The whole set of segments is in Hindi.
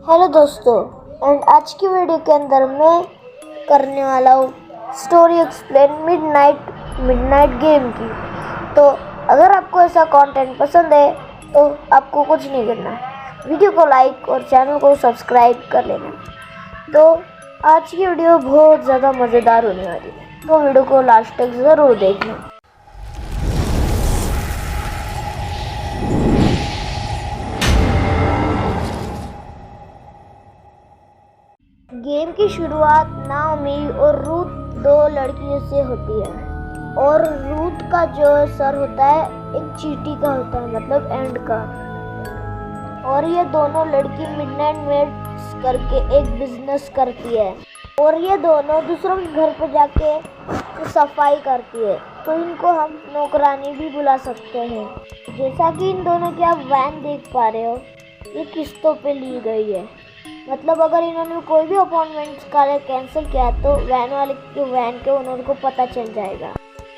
हेलो दोस्तों, एंड आज की वीडियो के अंदर मैं करने वाला हूँ स्टोरी एक्सप्लेन मिडनाइट गेम की। तो अगर आपको ऐसा कंटेंट पसंद है तो आपको कुछ नहीं करना है, वीडियो को लाइक और चैनल को सब्सक्राइब कर लेना। तो आज की वीडियो बहुत ज़्यादा मज़ेदार होने वाली है, तो वीडियो को लास्ट तक ज़रूर देखना। गेम की शुरुआत नाओमी और रूथ दो लड़कियों से होती है, और रूथ का जो सर होता है एक चींटी का होता है, मतलब एंड का। और ये दोनों लड़की मिडनाइट मेट्स करके एक बिजनेस करती है, और ये दोनों दूसरों के घर पे जाके सफाई करती है। तो इनको हम नौकरानी भी बुला सकते हैं। जैसा कि इन दोनों की आप वैन देख पा रहे हो, ये किस्तों पे ली गई है। मतलब अगर इन्होंने कोई भी अपॉइंटमेंट्स का कैंसिल किया तो वैन के ओनर को पता चल जाएगा।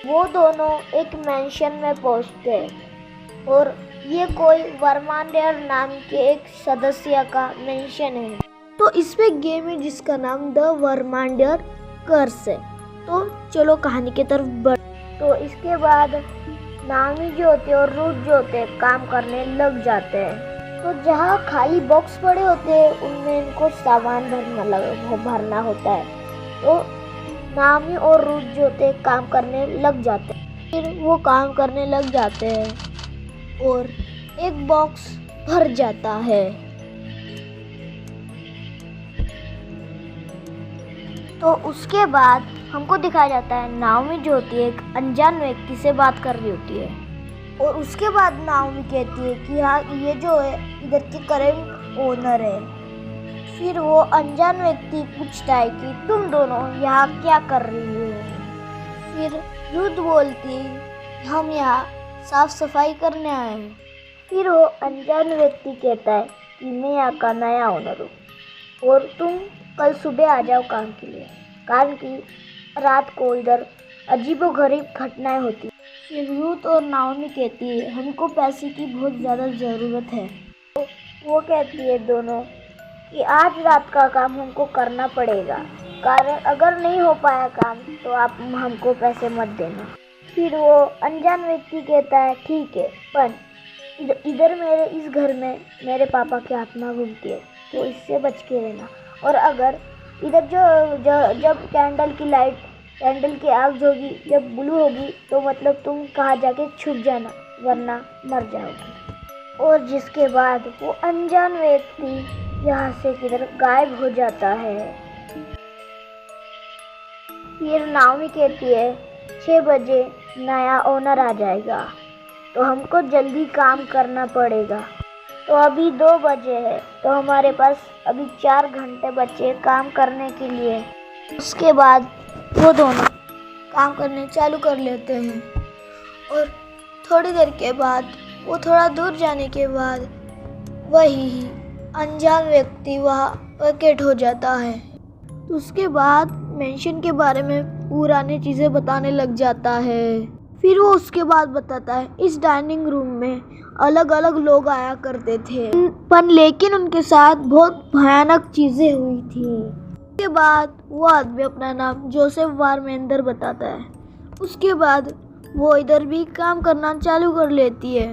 वो दोनों एक मेंशन में पहुंचते हैं, और ये कोई वर्मांडियर नाम के एक सदस्य का मेंशन है। तो इसमें गेम है जिसका नाम द वर्मांडियर कर्स है। तो चलो कहानी की तरफ बढ़। तो इसके बाद नामी जो होते हैं और रूथ जो होते हैं काम करने लग जाते हैं। तो जहाँ खाली बॉक्स पड़े होते हैं उनमें इनको सामान भरना होता है। तो नामी और रूथ जो होते हैं काम करने लग जाते हैं। फिर वो काम करने लग जाते हैं और एक बॉक्स भर जाता है। तो उसके बाद हमको दिखाया जाता है नाओमी जो होती है एक अनजान व्यक्ति से बात कर रही होती है, और उसके बाद नाओमी कहती है कि हाँ ये जो है इधर की करंट ओनर है। फिर वो अनजान व्यक्ति पूछता है कि तुम दोनों यहाँ क्या कर रही हो। फिर रूथ बोलती है हम यहाँ साफ सफाई करने आए हैं। फिर वो अनजान व्यक्ति कहता है कि मैं यहाँ का नया ओनर हूँ और तुम कल सुबह आ जाओ काम के लिए, कारण कि रात को इधर अजीबोगरीब घटनाएं होती। फिर रूथ और नाओमी कहती है हमको पैसे की बहुत ज़्यादा ज़रूरत है। तो वो कहती है दोनों कि आज रात का काम हमको करना पड़ेगा, कारण अगर नहीं हो पाया काम तो आप हमको पैसे मत देना। फिर वो अनजान व्यक्ति कहता है ठीक है, पर इधर मेरे इस घर में मेरे पापा की आत्मा घूमती है, तो इससे बच के रहना। और अगर इधर जब कैंडल की आग होगी, जब ब्लू होगी, तो मतलब तुम कहाँ जाके छुप जाना, वरना मर जाओगे। और जिसके बाद वो अनजान व्यक्ति यहाँ से किधर गायब हो जाता है। फिर नाओमी कहती है 6 बजे नया ओनर आ जाएगा, तो हमको जल्दी काम करना पड़ेगा। तो अभी 2 बजे है, तो हमारे पास अभी 4 घंटे बचे काम करने के लिए। उसके बाद वो दोनों काम करने चालू कर लेते हैं, और थोड़ी देर के बाद वो थोड़ा दूर जाने के बाद वही अनजान व्यक्ति वहाँ वैकेट हो जाता है। तो उसके बाद मेंशन के बारे में पुरानी चीज़ें बताने लग जाता है। फिर वो उसके बाद बताता है इस डाइनिंग रूम में अलग अलग लोग आया करते थे, पर लेकिन उनके साथ बहुत भयानक चीज़ें हुई थी। उसके बाद वो आदमी अपना नाम जोसेफ वारमेंदर बताता है। उसके बाद वो इधर भी काम करना चालू कर लेती है।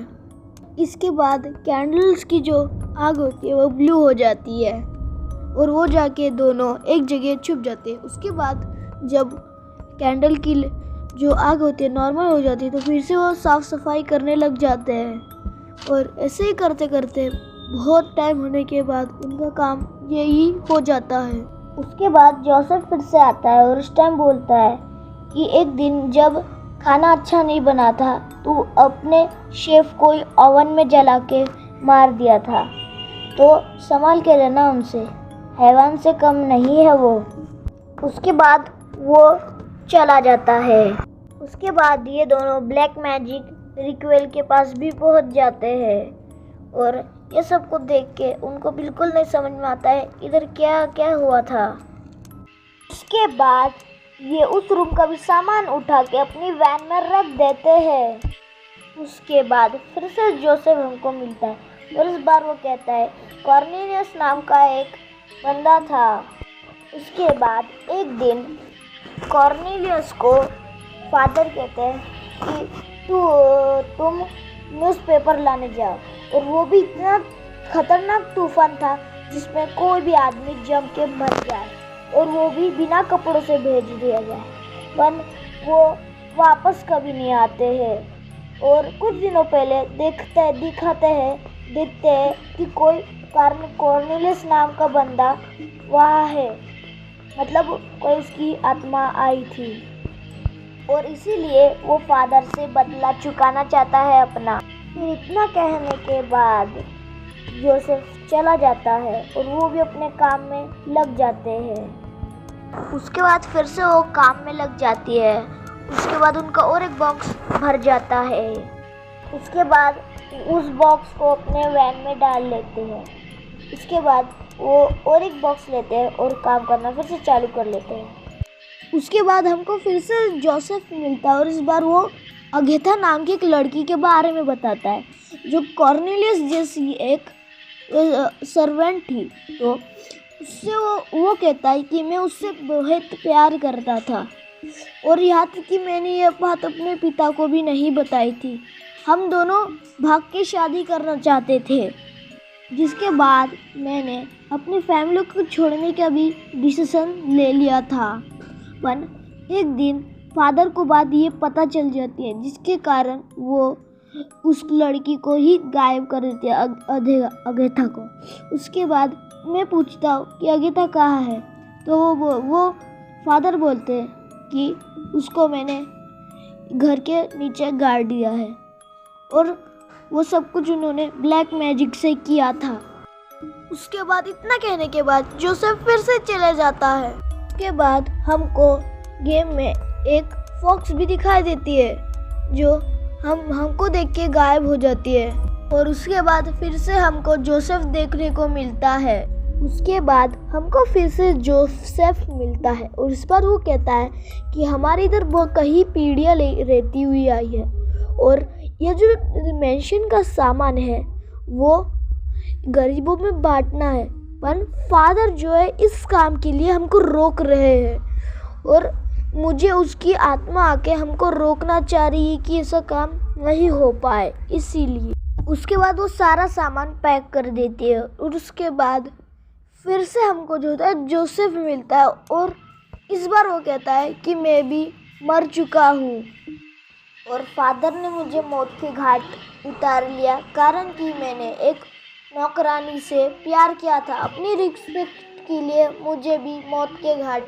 इसके बाद कैंडल्स की जो आग होती है वो ब्लू हो जाती है, और वो जाके दोनों एक जगह छुप जाते हैं। उसके बाद जब कैंडल की जो आग होती है नॉर्मल हो जाती है, तो फिर से वो साफ़ सफाई करने लग जाते हैं। और ऐसे ही करते करते बहुत टाइम होने के बाद उनका काम यही हो जाता है। उसके बाद जोसेफ फिर से आता है और उस टाइम बोलता है कि एक दिन जब खाना अच्छा नहीं बना था तो अपने शेफ को ओवन में जला के मार दिया था, तो संभाल के रहना, उनसे हैवान से कम नहीं है वो। उसके बाद वो चला जाता है। उसके बाद ये दोनों ब्लैक मैजिक रिक्वेल के पास भी पहुंच जाते हैं, और ये सब को देख के उनको बिल्कुल नहीं समझ में आता है इधर क्या क्या हुआ था। उसके बाद ये उस रूम का भी सामान उठा के अपनी वैन में रख देते हैं। उसके बाद फिर से जोसेफ हमको मिलता है, और इस बार वो कहता है कॉर्नेलियस नाम का एक बंदा था। उसके बाद एक दिन कॉर्नेलियस को फादर कहते हैं कि तुम न्यूज़पेपर लाने जाओ, और वो भी इतना खतरनाक तूफान था जिसमें कोई भी आदमी जम के मर जाए और वो भी बिना कपड़ों से भेज दिया जाए, पर वो वापस कभी नहीं आते हैं। और कुछ दिनों पहले देखते हैं कि कोई कॉर्नेलियस नाम का बंदा वहाँ है, मतलब कोई उसकी आत्मा आई थी, और इसीलिए वो फादर से बदला चुकाना चाहता है अपना। फिर इतना कहने के बाद जोसेफ चला जाता है और वो भी अपने काम में लग जाते हैं। उसके बाद फिर से वो काम में लग जाती है। उसके बाद उनका और एक बॉक्स भर जाता है। उसके बाद उस बॉक्स को अपने वैन में डाल लेते हैं। उसके बाद वो और एक बॉक्स लेते हैं और काम करना फिर से चालू कर लेते हैं। उसके बाद हमको फिर से जोसेफ मिलता है और इस बार वो अगेथा नाम की एक लड़की के बारे में बताता है जो कॉर्नेलियस जैसी एक सर्वेंट थी। तो उससे वो कहता है कि मैं उससे बहुत प्यार करता था, और यहाँ तक कि मैंने ये बात अपने पिता को भी नहीं बताई थी। हम दोनों भाग के शादी करना चाहते थे, जिसके बाद मैंने अपनी फैमिली को छोड़ने का भी डिसीजन ले लिया था। पर एक दिन फादर को बात ये पता चल जाती है, जिसके कारण वो उस लड़की को ही गायब कर देती है, अगेथा को। उसके बाद मैं पूछता हूँ कि अगेथा कहाँ है, तो वो फादर बोलते हैं कि उसको मैंने घर के नीचे गाड़ दिया है, और वो सब कुछ उन्होंने ब्लैक मैजिक से किया था। उसके बाद इतना कहने के बाद जोसेफ फिर से चले जाता है। उसके बाद हमको गेम में एक फॉक्स भी दिखाई देती है जो हमको देख के गायब हो जाती है, और उसके बाद फिर से हमको जोसेफ देखने को मिलता है। उसके बाद हमको फिर से जोसेफ मिलता है और इस बार वो कहता है कि हमारे इधर वो कई पीढ़ियाँ रहती हुई आई है, और ये जो मेंशन का सामान है वो गरीबों में बांटना है, पर फादर जो है इस काम के लिए हमको रोक रहे हैं, और मुझे उसकी आत्मा आके हमको रोकना चाह रही है कि ऐसा काम नहीं हो पाए, इसीलिए। उसके बाद वो सारा सामान पैक कर देती है, और उसके बाद फिर से हमको जो होता है जोसेफ मिलता है, और इस बार वो कहता है कि मैं भी मर चुका हूँ और फादर ने मुझे मौत के घाट उतार लिया, कारण कि मैंने एक नौकरानी से प्यार किया था। अपनी रिस्पेक्ट के लिए मुझे भी मौत के घाट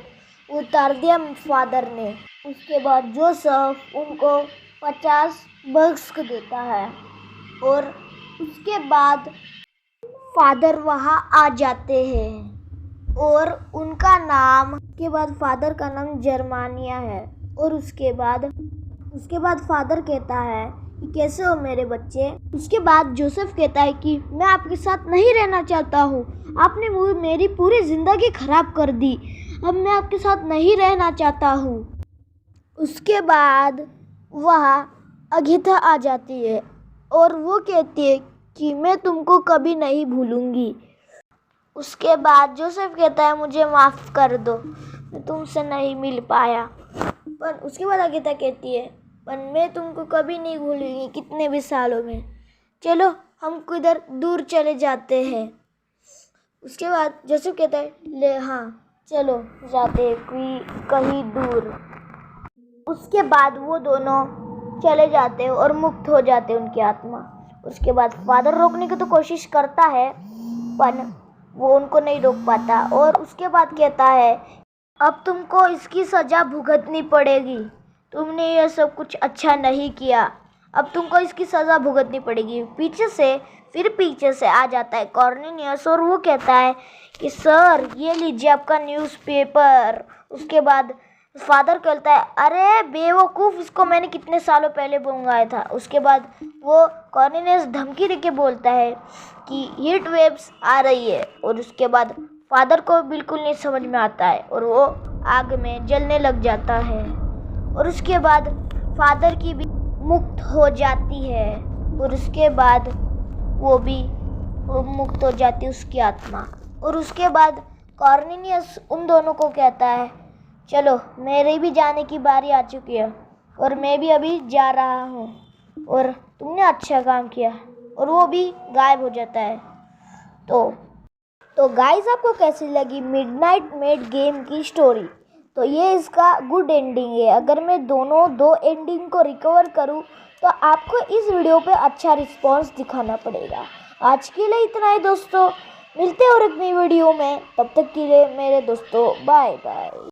उतार दिया फादर ने। उसके बाद जोसेफ उनको 50 बक्स देता है, और उसके बाद फादर वहाँ आ जाते हैं, और उनका नाम के बाद फादर का नाम जर्मानिया है। और उसके बाद फादर कहता है कि कैसे हो मेरे बच्चे। उसके बाद जोसेफ कहता है कि मैं आपके साथ नहीं रहना चाहता हूँ, आपने मेरी पूरी ज़िंदगी खराब कर दी, अब मैं आपके साथ नहीं रहना चाहता हूँ। उसके बाद वहाँ अगेथा आ जाती है और वो कहती है कि मैं तुमको कभी नहीं भूलूंगी। उसके बाद जोसेफ कहता है मुझे माफ़ कर दो, मैं तुमसे नहीं मिल पाया। पर उसके बाद अगेथा कहती है पर मैं तुमको कभी नहीं भूलूंगी, कितने भी सालों में। चलो हम किधर दूर चले जाते हैं। उसके बाद जोसेफ कहता है ले हाँ चलो जाते हैं कहीं दूर। उसके बाद वो दोनों चले जाते हैं और मुक्त हो जाते हैं उनकी आत्मा। उसके बाद फादर रोकने की तो कोशिश करता है पर वो उनको नहीं रोक पाता, और उसके बाद कहता है अब तुमको इसकी सज़ा भुगतनी पड़ेगी, तुमने ये सब कुछ अच्छा नहीं किया, अब तुमको इसकी सज़ा भुगतनी पड़ेगी। पीछे से आ जाता है कॉर्नेलियस और वो कहता है कि सर ये लीजिए आपका न्यूज़पेपर। उसके बाद फादर कहता है अरे बेवकूफ़, इसको मैंने कितने सालों पहले मंगाया था। उसके बाद वो कॉर्नेलियस धमकी देके बोलता है कि हीट वेव्स आ रही है, और उसके बाद फादर को बिल्कुल नहीं समझ में आता है और वो आग में जलने लग जाता है। और उसके बाद फादर की भी मुक्त हो जाती है, और उसके बाद वो भी वो मुक्त हो जाती उसकी आत्मा। और उसके बाद कॉर्नेलियस उन दोनों को कहता है, चलो मेरी भी जाने की बारी आ चुकी है और मैं भी अभी जा रहा हूँ और तुमने अच्छा काम किया। और वो भी गायब हो जाता है। तो गाइस, आपको कैसी लगी मिडनाइट मेड गेम की स्टोरी? तो ये इसका गुड एंडिंग है। अगर मैं दो एंडिंग को रिकवर करूँ तो आपको इस वीडियो पे अच्छा रिस्पॉन्स दिखाना पड़ेगा। आज के लिए इतना ही दोस्तों, मिलते हैं और एक नई वीडियो में। तब तक के लिए मेरे दोस्तों बाय बाय।